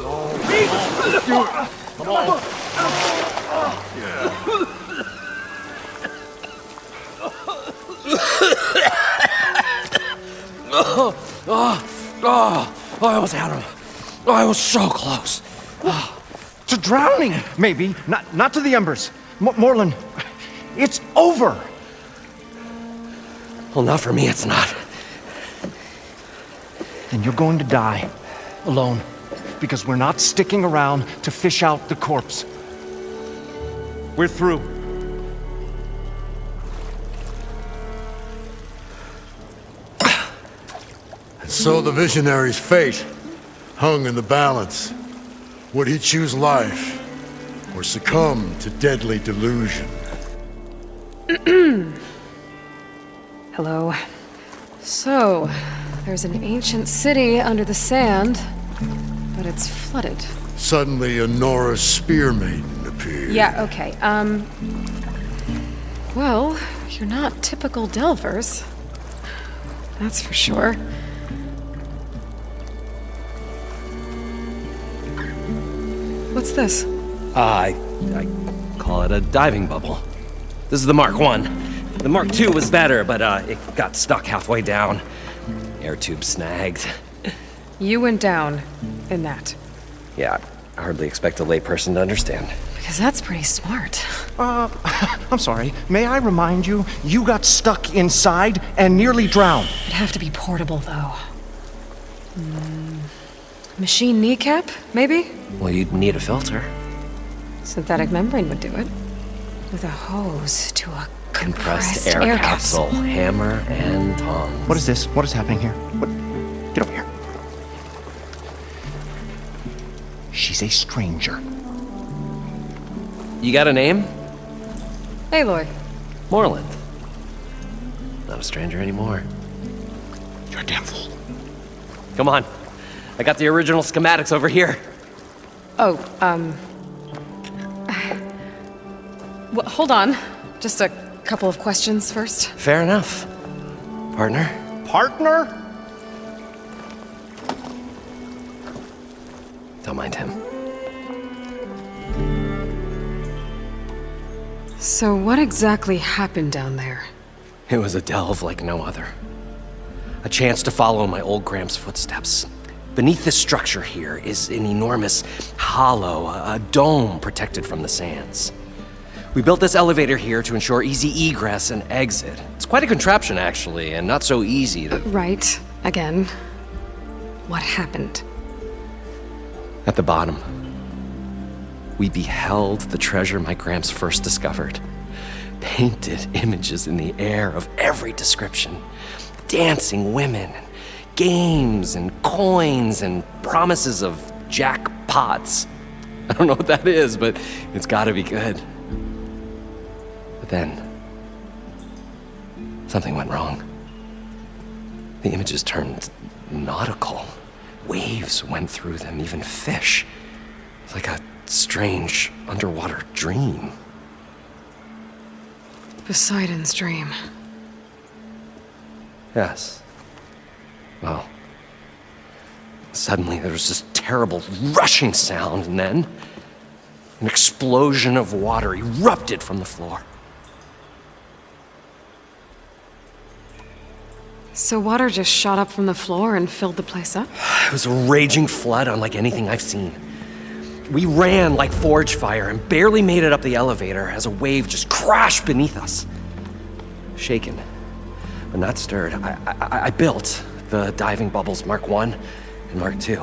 Come on. I almost had him. I was so close. To drowning, maybe. Not to the embers. Moreland, it's over. Well, not for me, it's not. Then you're going to die. Alone. Because we're not sticking around to fish out the corpse. We're through. So the visionary's fate hung in the balance. Would he choose life or succumb to deadly delusion? Hello. So, there's an ancient city under the sand, but it's flooded. Suddenly a Nora spear maiden appeared. Yeah, okay. Well, you're not typical Delvers. That's for sure. What's this? I call it a diving bubble. This is the Mark 1. The Mark 2 was better, but it got stuck halfway down. Air tube snagged. You went down in that. Yeah, I hardly expect a layperson to understand. Because that's pretty smart. I'm sorry. May I remind you, you got stuck inside and nearly drowned. It'd have to be portable, though. Machine kneecap, maybe? Well, you'd need a filter. Synthetic membrane would do it. With a hose to a Compressed air capsule. Hammer and tongs. What is this? What is happening here? What? Get over here. She's a stranger. You got a name? Aloy. Moreland. Not a stranger anymore. You're a damn fool. Come on. I got the original schematics over here. Oh, well, hold on. Just a couple of questions first. Fair enough. Partner? Partner? Don't mind him. So what exactly happened down there? It was a delve like no other. A chance to follow my old Graham's footsteps. Beneath this structure here is an enormous hollow, a dome protected from the sands. We built this elevator here to ensure easy egress and exit. It's quite a contraption, actually, and not so easy that... Right. Again. What happened? At the bottom, we beheld the treasure my Gramps first discovered. Painted images in the air of every description. Dancing women, games and coins and promises of jackpots. I don't know what that is, but it's gotta be good. But then, something went wrong. The images turned nautical. Waves went through them, even fish. It's like a strange underwater dream. Poseidon's dream. Yes. Well, suddenly there was this terrible rushing sound, and then an explosion of water erupted from the floor. So water just shot up from the floor and filled the place up? It was a raging flood unlike anything I've seen. We ran like forge fire and barely made it up the elevator as a wave just crashed beneath us. Shaken, but not stirred, I built the diving bubbles Mark 1 and Mark 2.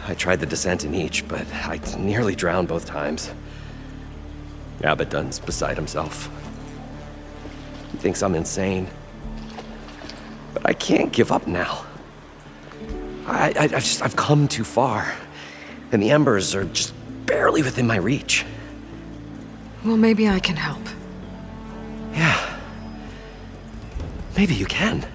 I tried the descent in each, but I nearly drowned both times. Abaddon's beside himself. He thinks I'm insane. But I can't give up now. I've come too far. And the embers are just barely within my reach. Well, maybe I can help. Yeah. Maybe you can.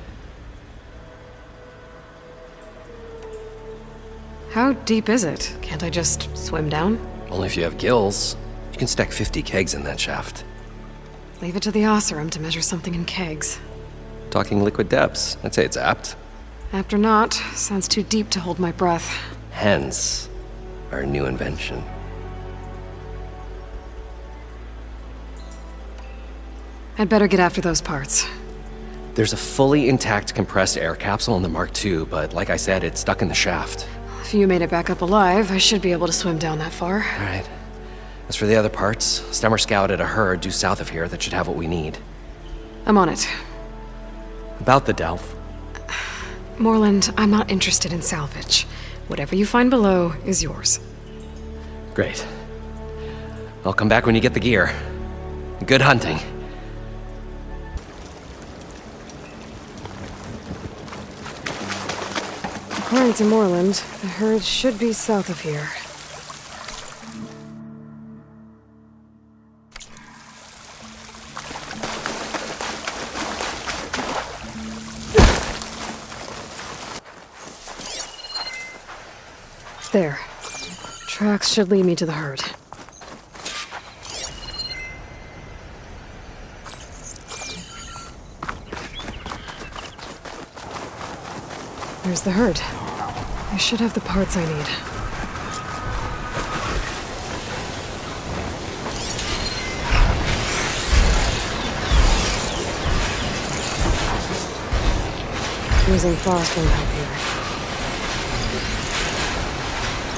How deep is it? Can't I just swim down? Only if you have gills. You can stack 50 kegs in that shaft. Leave it to the Osseram to measure something in kegs. Talking liquid depths. I'd say it's apt. After not, sounds too deep to hold my breath. Hence, our new invention. I'd better get after those parts. There's a fully intact compressed air capsule in the Mark II, but like I said, it's stuck in the shaft. If you made it back up alive, I should be able to swim down that far. All right. As for the other parts, Stemmer scouted a herd due south of here that should have what we need. I'm on it. About the Delph. Moreland, I'm not interested in salvage. Whatever you find below is yours. Great. I'll come back when you get the gear. Good hunting. According to Moreland, the herd should be south of here. There. Tracks should lead me to the herd. There's the herd. I should have the parts I need. Using frost won't help here.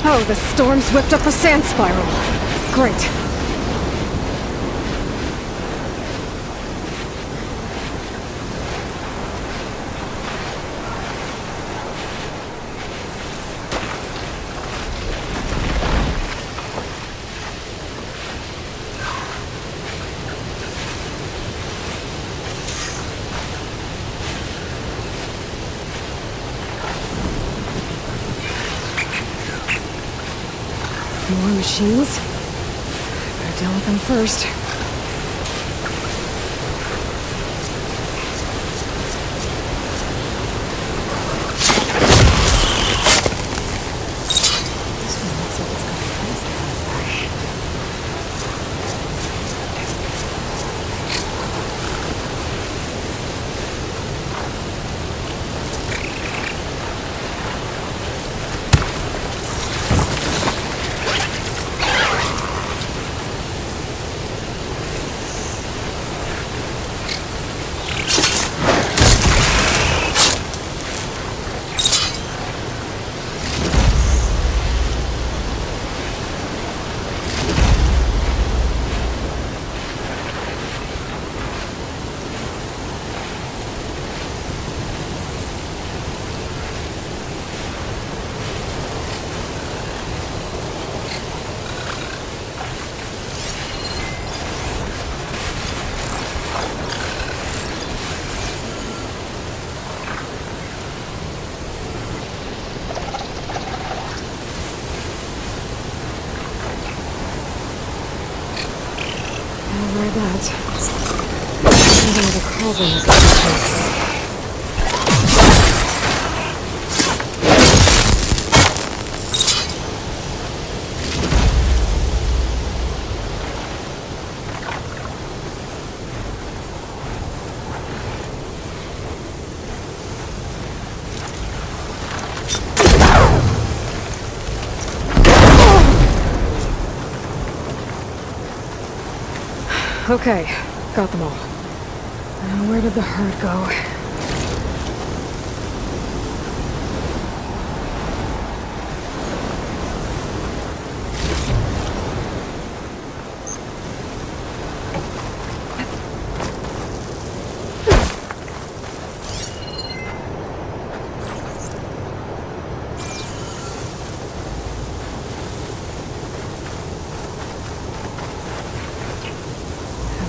Oh, the storm's whipped up a sand spiral. Great. More machines? Better deal with them first. This one looks like it's got a price tag. That. Under the cauldron. Okay, got them all. Now where did the herd go?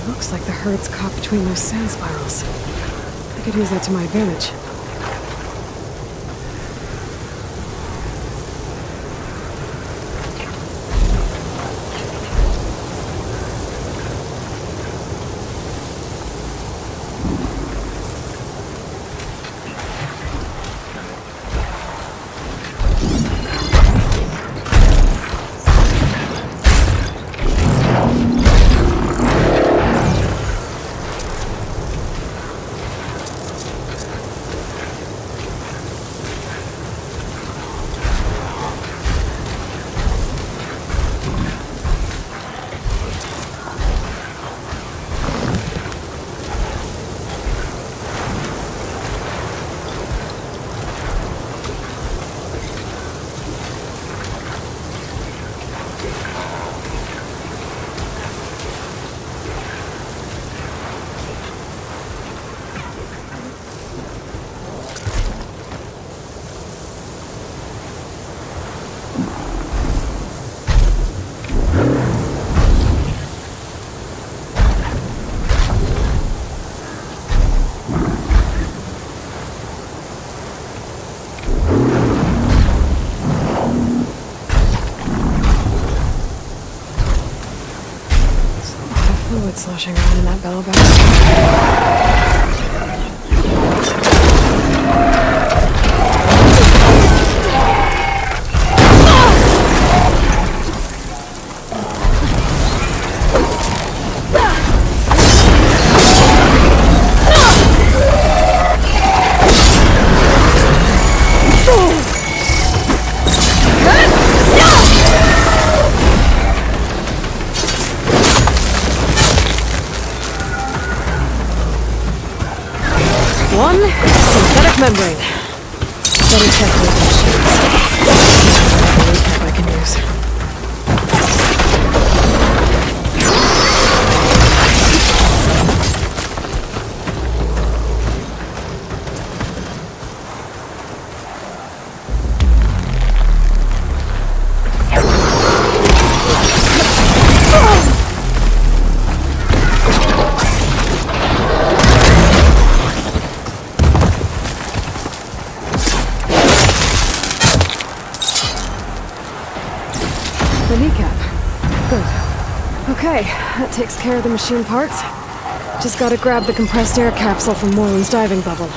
Looks like the herd's caught between those sand spirals. I could use that to my advantage. not sloshing around in that bellow bag. One synthetic membrane. Better check those machines. Recap I can use. The kneecap. Good. Okay, that takes care of the machine parts. Just gotta grab the compressed air capsule from Moreland's diving bubble.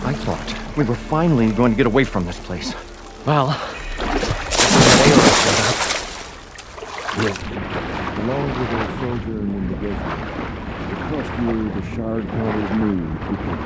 I thought we were finally going to get away from this place. Well, Along with our sojourn in the desert, it cost you the shard-colored moon to kill.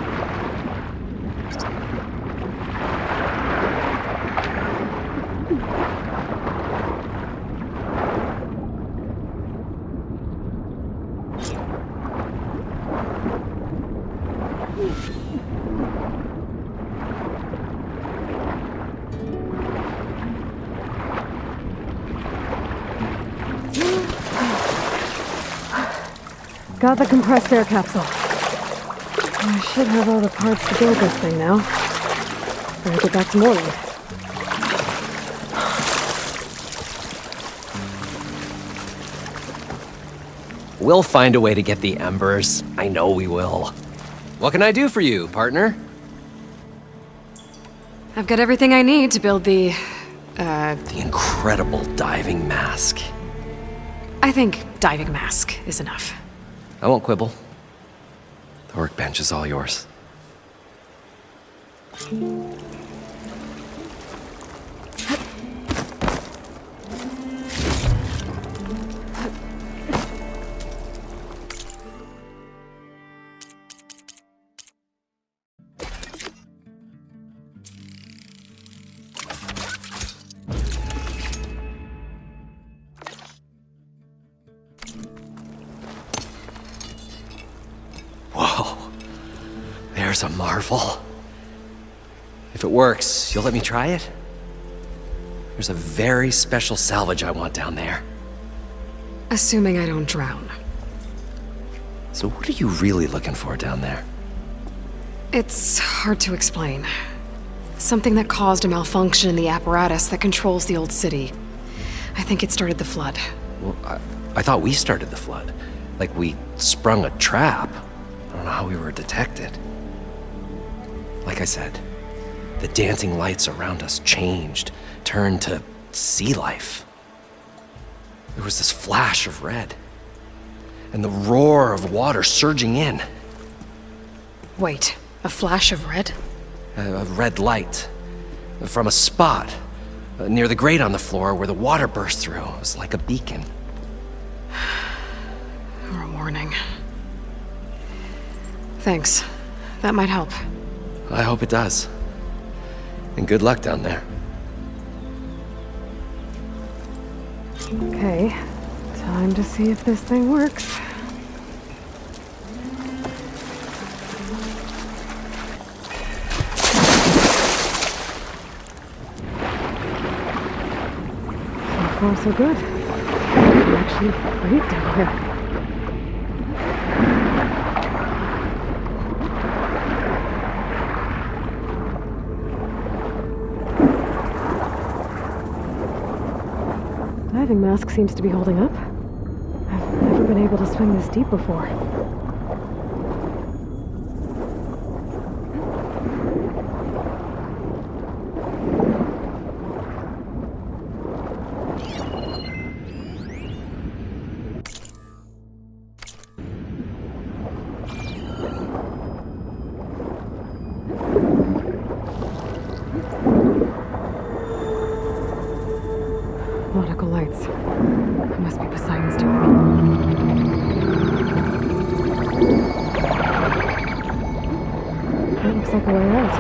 Got the compressed air capsule. I should have all the parts to build this thing now. Better get back to Moreland. we'll find a way to get the embers. I know we will. What can I do for you, partner? I've got everything I need to build the incredible diving mask. I think diving mask is enough. I won't quibble. The workbench is all yours. Whoa, there's a marvel. If it works, you'll let me try it? There's a very special salvage I want down there. Assuming I don't drown. So what are you really looking for down there? It's hard to explain. Something that caused a malfunction in the apparatus that controls the old city. I think it started the flood. Well, I thought we started the flood. Like we sprung a trap. I don't know how we were detected. Like I said, the dancing lights around us changed, turned to sea life. There was this flash of red, and the roar of water surging in. Wait, a flash of red? A red light from a spot near the grate on the floor where the water burst through. It was like a beacon. Or a warning. Thanks. That might help. I hope it does. And good luck down there. Okay, time to see if this thing works. far so good. I can actually breathe down here. Diving mask seems to be holding up. I've never been able to swim this deep before. Nautical lights. It must be Poseidon's doing. That looks like a way out.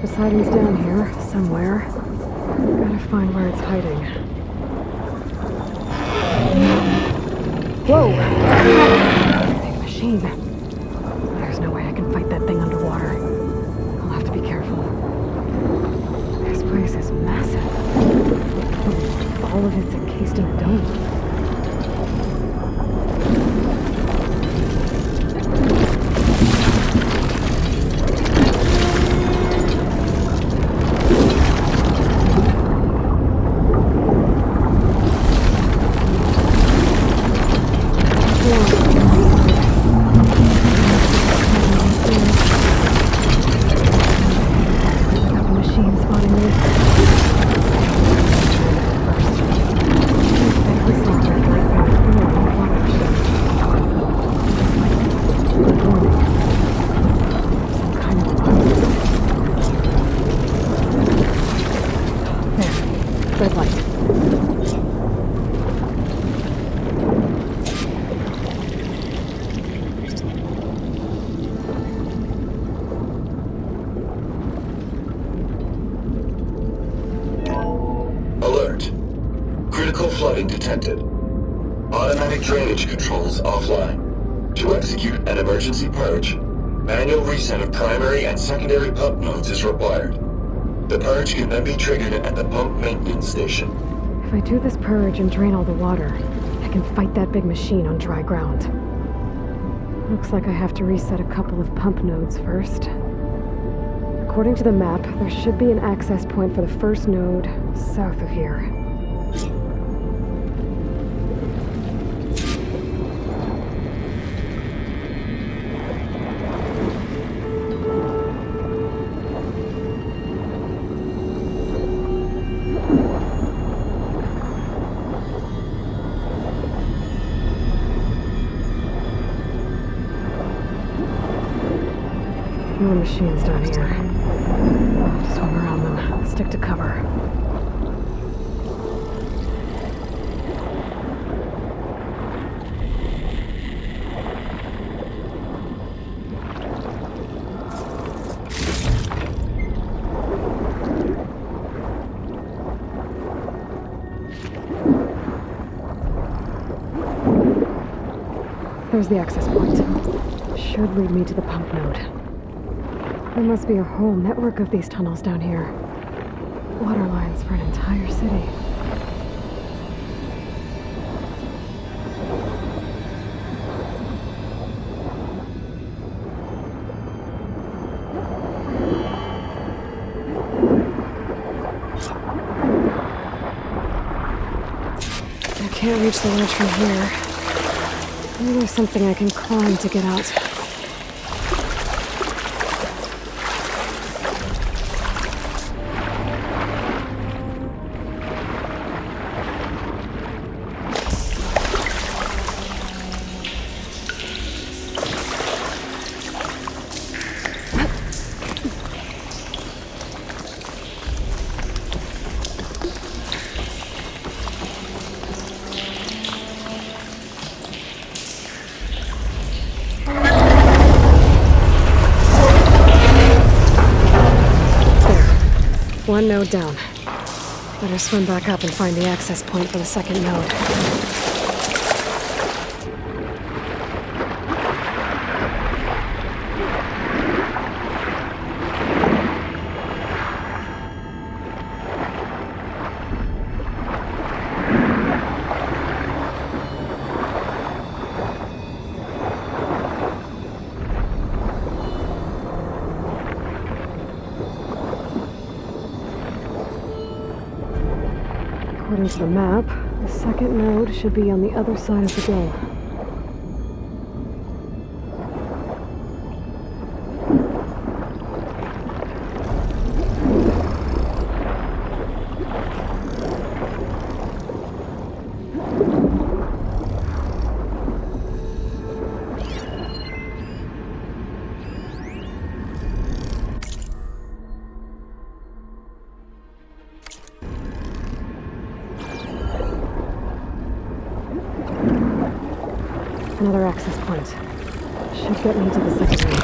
Poseidon's down here, somewhere. Gotta find where it's hiding. Whoa! Big machine. There's no way I can fight that thing underwater. I'll have to be careful. This place is massive. All of it's encased in a dome. Got the machine spotting me. Red light. Alert. Critical flooding detected. Automatic drainage controls offline. To execute an emergency purge, manual reset of primary and secondary pump nodes is required. The purge can then be triggered at the pump maintenance station. If I do this purge and drain all the water, I can fight that big machine on dry ground. Looks like I have to reset a couple of pump nodes first. According to the map, there should be an access point for the first node south of here. More machines down here. I'll have to swim around them. Stick to cover. There's the access point. Should lead me to the pump node. There must be a whole network of these tunnels down here. Water lines for an entire city. I can't reach the ledge from here. Maybe there's something I can climb to get out. One node down. Better swim back up and find the access point for the second node. According to the map, the second node should be on the other side of the door. Another access point. Should get me to the second room.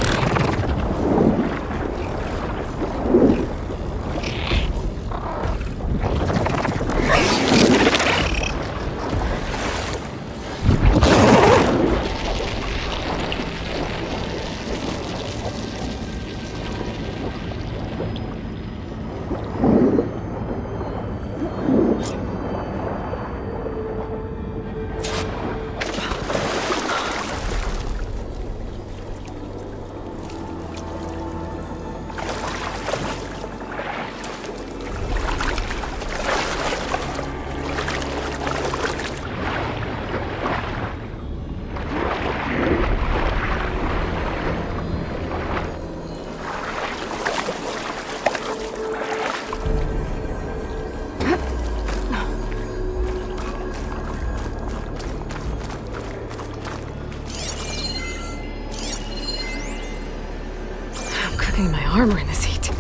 My armor in this heat.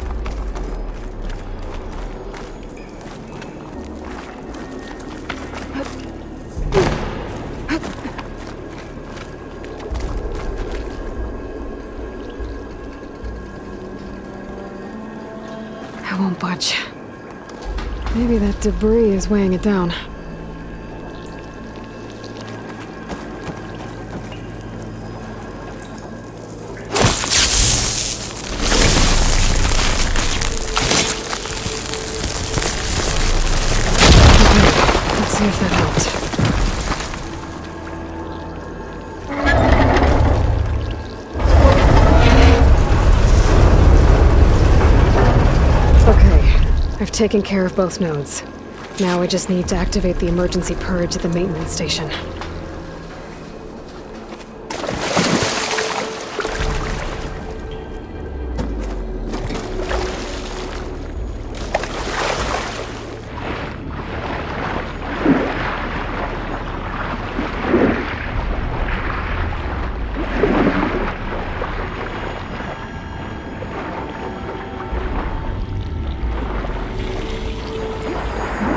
I won't budge. Maybe that debris is weighing it down. See if that helps. Okay, I've taken care of both nodes. Now I just need to activate the emergency purge at the maintenance station.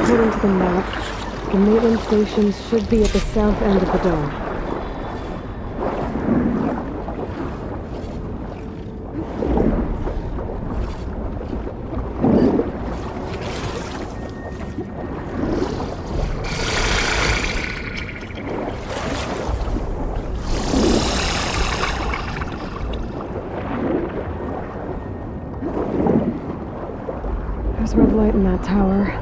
According to the map, the maintenance station should be at the south end of the dome. There's a red light in that tower.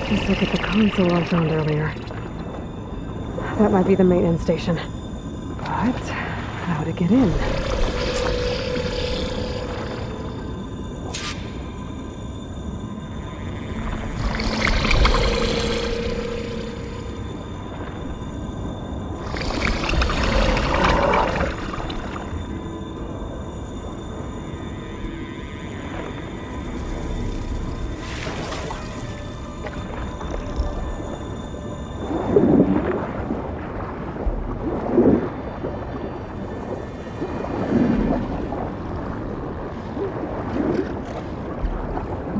Just look at the console I found earlier. That might be the maintenance station. But how to get in?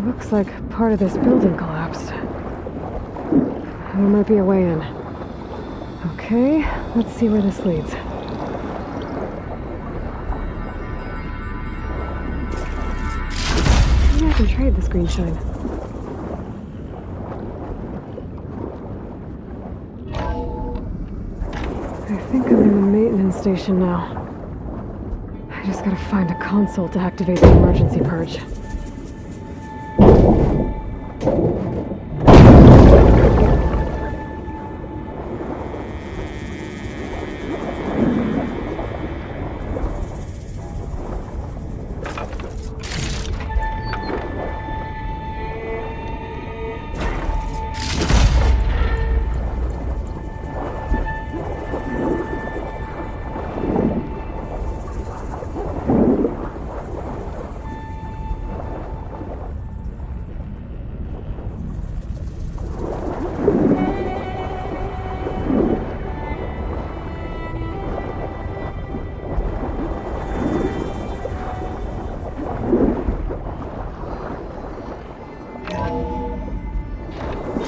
Looks like part of this building collapsed. There might be a way in. Okay, let's see where this leads. Maybe I can trade this green shine. I think I'm in the maintenance station now. I just gotta find a console to activate the emergency purge.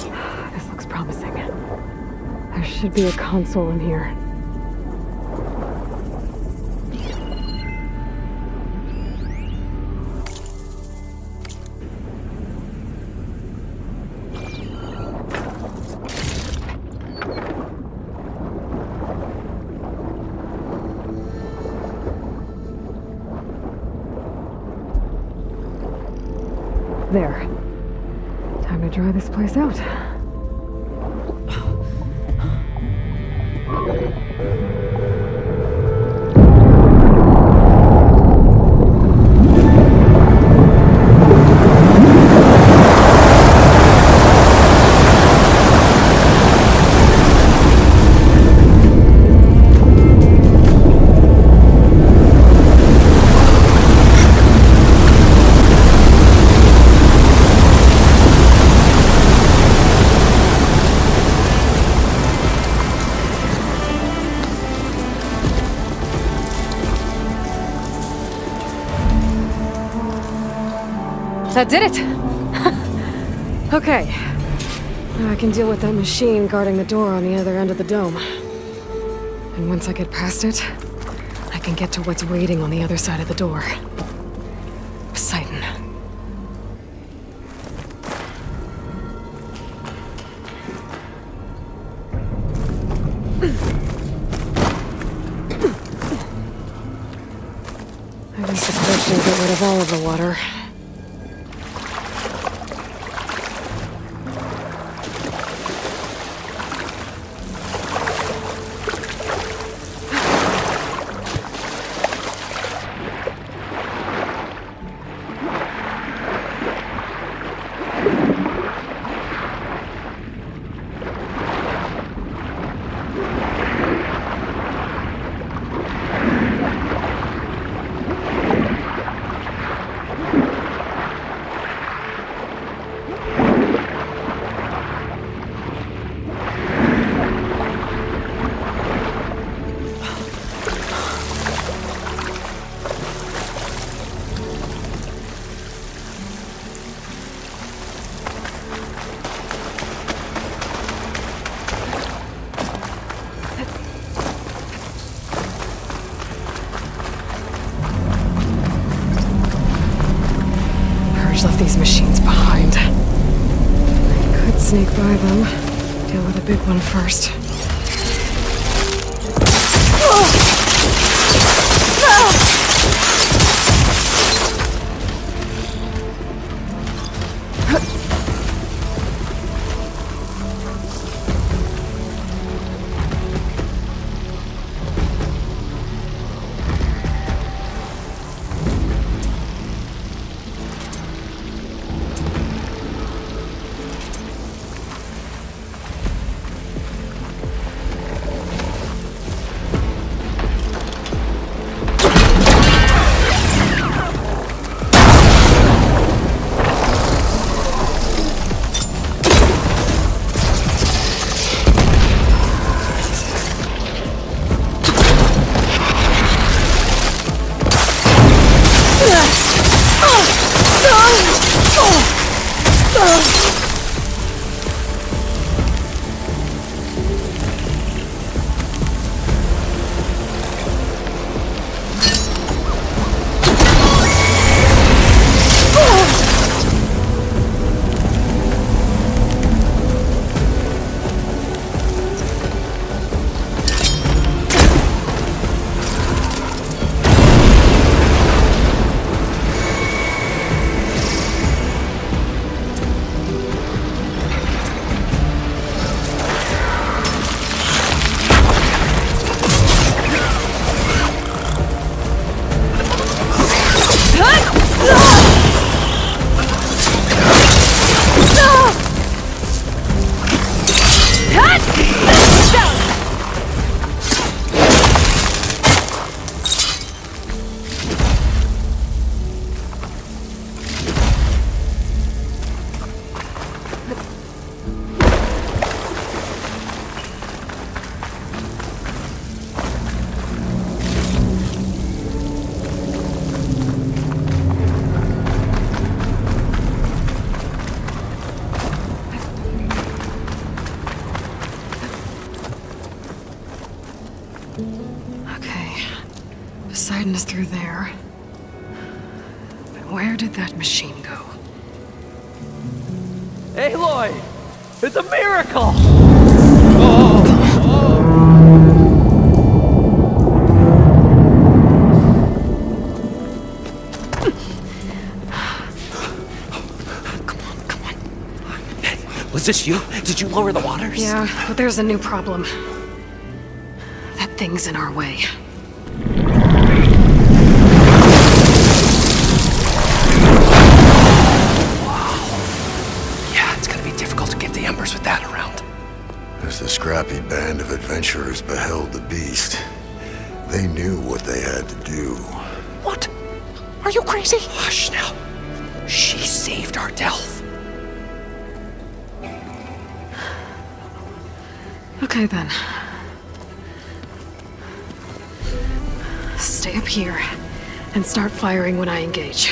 This looks promising. There should be a console in here. There. Time to dry this place out. That did it! Okay. Now I can deal with that machine guarding the door on the other end of the dome. And once I get past it, I can get to what's waiting on the other side of the door. Poseidon. I just suppose she'll get rid of all of the water. Left these machines behind. I could sneak by them. Deal with the big one first. Okay. Poseidon is through there. But where did that machine go? Aloy! It's a miracle! Come on. Was this you? Did you lower the waters? Yeah, but there's a new problem. That thing's in our way. Yeah, it's gonna be difficult to get the embers with that around. As the scrappy band of adventurers beheld the beast, they knew what they had to do. What? Are you crazy? Hush now. She saved our Delph. Okay then. Stay up here and start firing when I engage.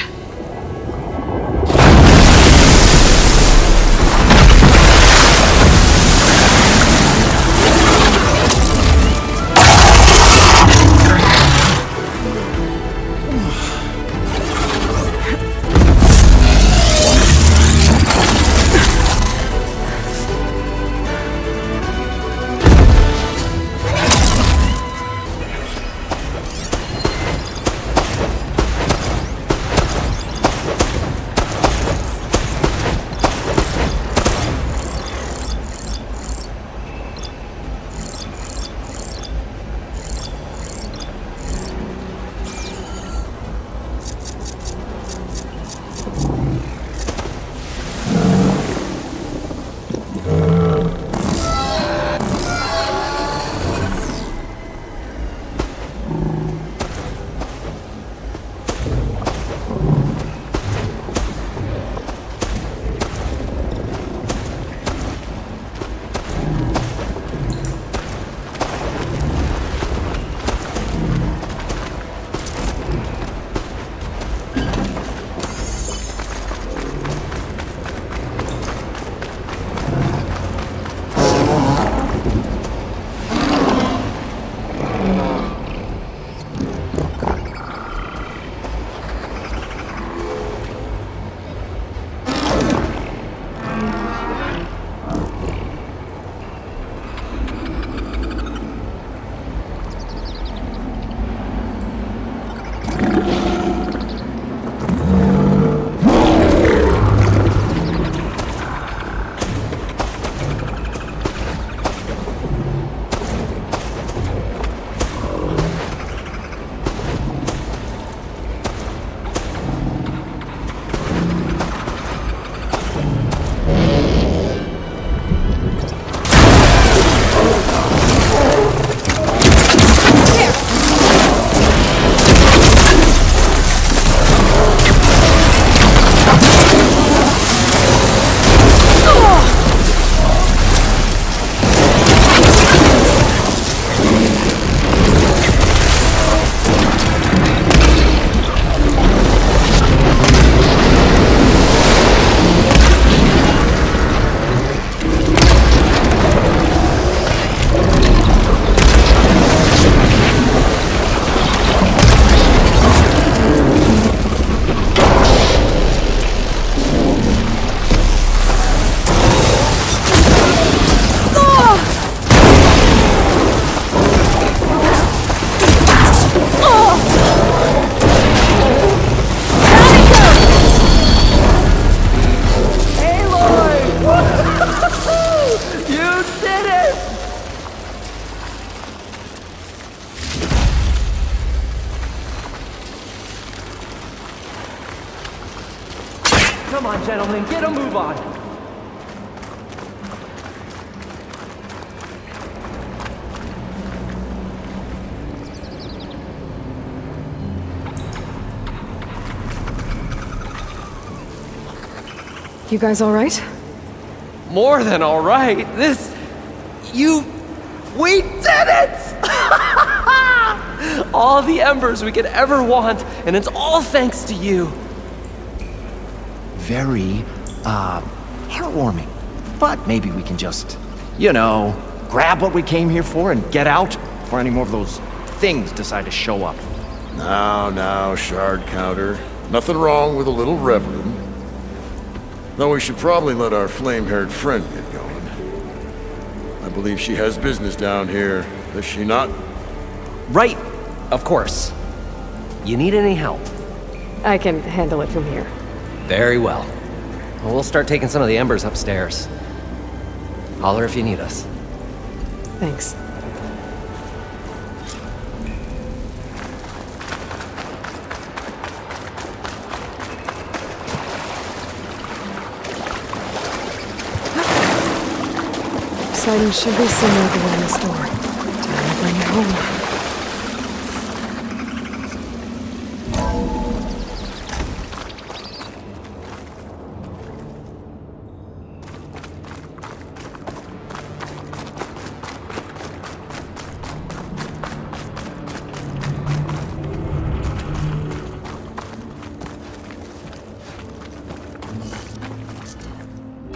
Come on, gentlemen, get a move on. You guys all right? More than all right. We did it! All the embers we could ever want, and it's all thanks to you. Very, heartwarming. But maybe we can just, grab what we came here for and get out before any more of those things decide to show up. Now, shard counter. Nothing wrong with a little reverend. Though we should probably let our flame-haired friend get going. I believe she has business down here, does she not? Right, of course. You need any help? I can handle it from here. Very well. We'll start taking some of the embers upstairs. Holler if you need us. Thanks. Poseidon should be somewhere below this door. Time to bring it home.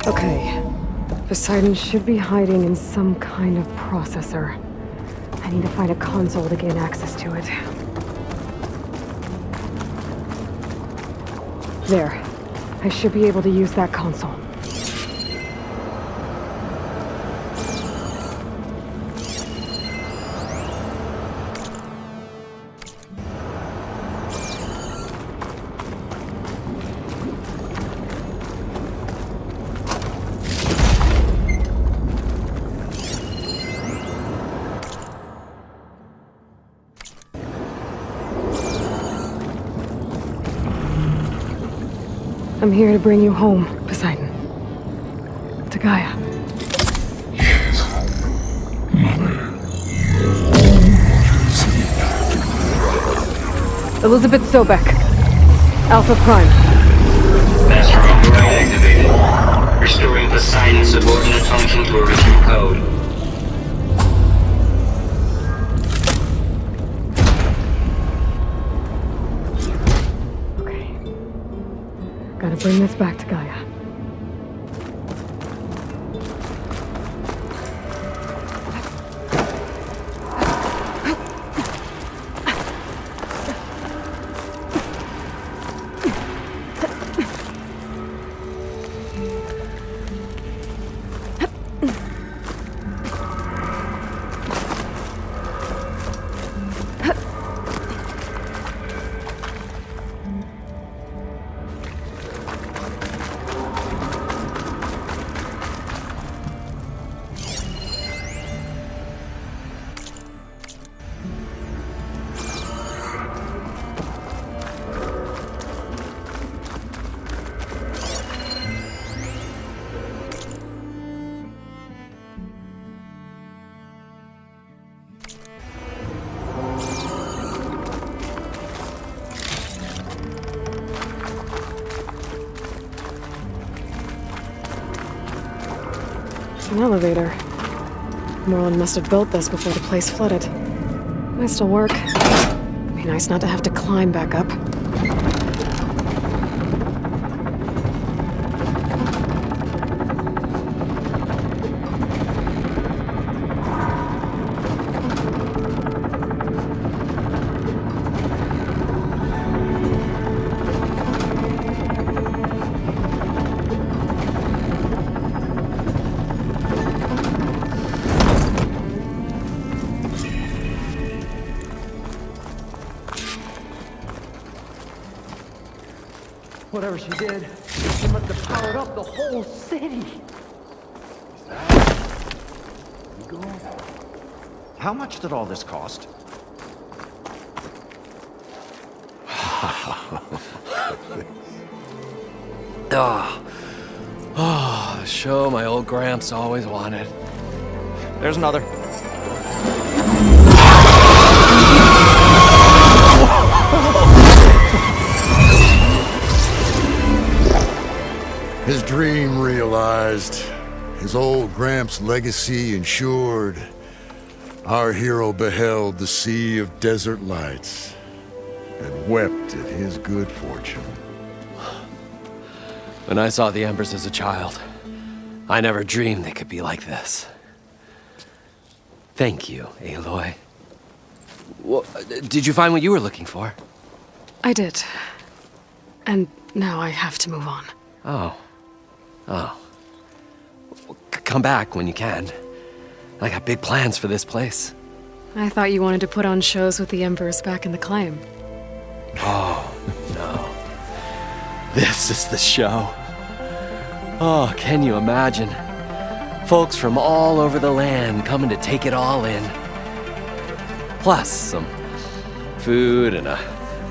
Okay. Poseidon should be hiding in some kind of processor. I need to find a console to gain access to it. There. I should be able to use that console. I'm here to bring you home, Poseidon. To Gaia. Elizabeth Sobek. Alpha Prime. Master override activated. Restoring Poseidon's subordinate function to original code. Okay. Gotta bring this back to Gaia. An elevator. Moreland must have built this before the place flooded. Might still work. Be nice not to have to climb back up. Whatever she did, she must have powered up the whole city. How much did all this cost? The show my old Gramps always wanted. There's another. His dream realized, his old Gramps' legacy ensured. Our hero beheld the sea of desert lights and wept at his good fortune. When I saw the embers as a child, I never dreamed they could be like this. Thank you, Aloy. Well, did you find what you were looking for? I did. And now I have to move on. Oh. Well, come back when you can. I got big plans for this place. I thought you wanted to put on shows with the Embers back in the claim. Oh, no. This is the show. Oh, can you imagine? Folks from all over the land coming to take it all in. Plus some food and a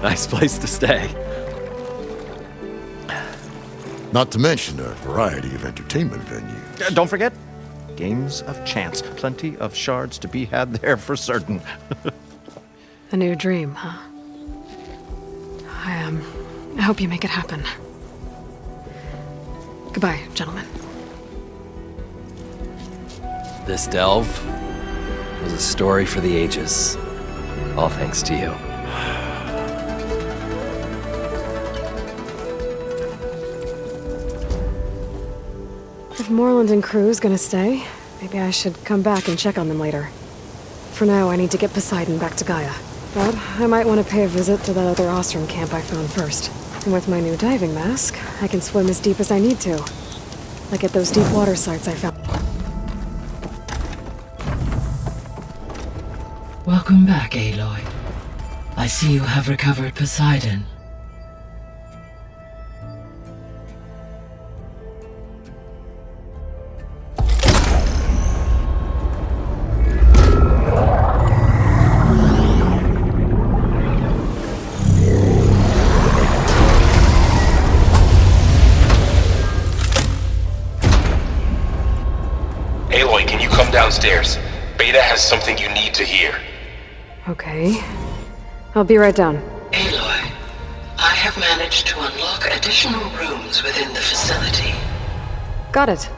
nice place to stay. Not to mention a variety of entertainment venues. Don't forget, games of chance. Plenty of shards to be had there for certain. A new dream, huh? I hope you make it happen. Goodbye, gentlemen. This delve was a story for the ages. All thanks to you. If Moreland and crew's gonna stay, maybe I should come back and check on them later. For now, I need to get Poseidon back to Gaia. But I might want to pay a visit to that other Ostrom camp I found first. And with my new diving mask, I can swim as deep as I need to. Like at those deep water sites I found. Welcome back, Aloy. I see you have recovered Poseidon. Aloy, can you come downstairs? Beta has something you need to hear. Okay. I'll be right down. Aloy, I have managed to unlock additional rooms within the facility. Got it.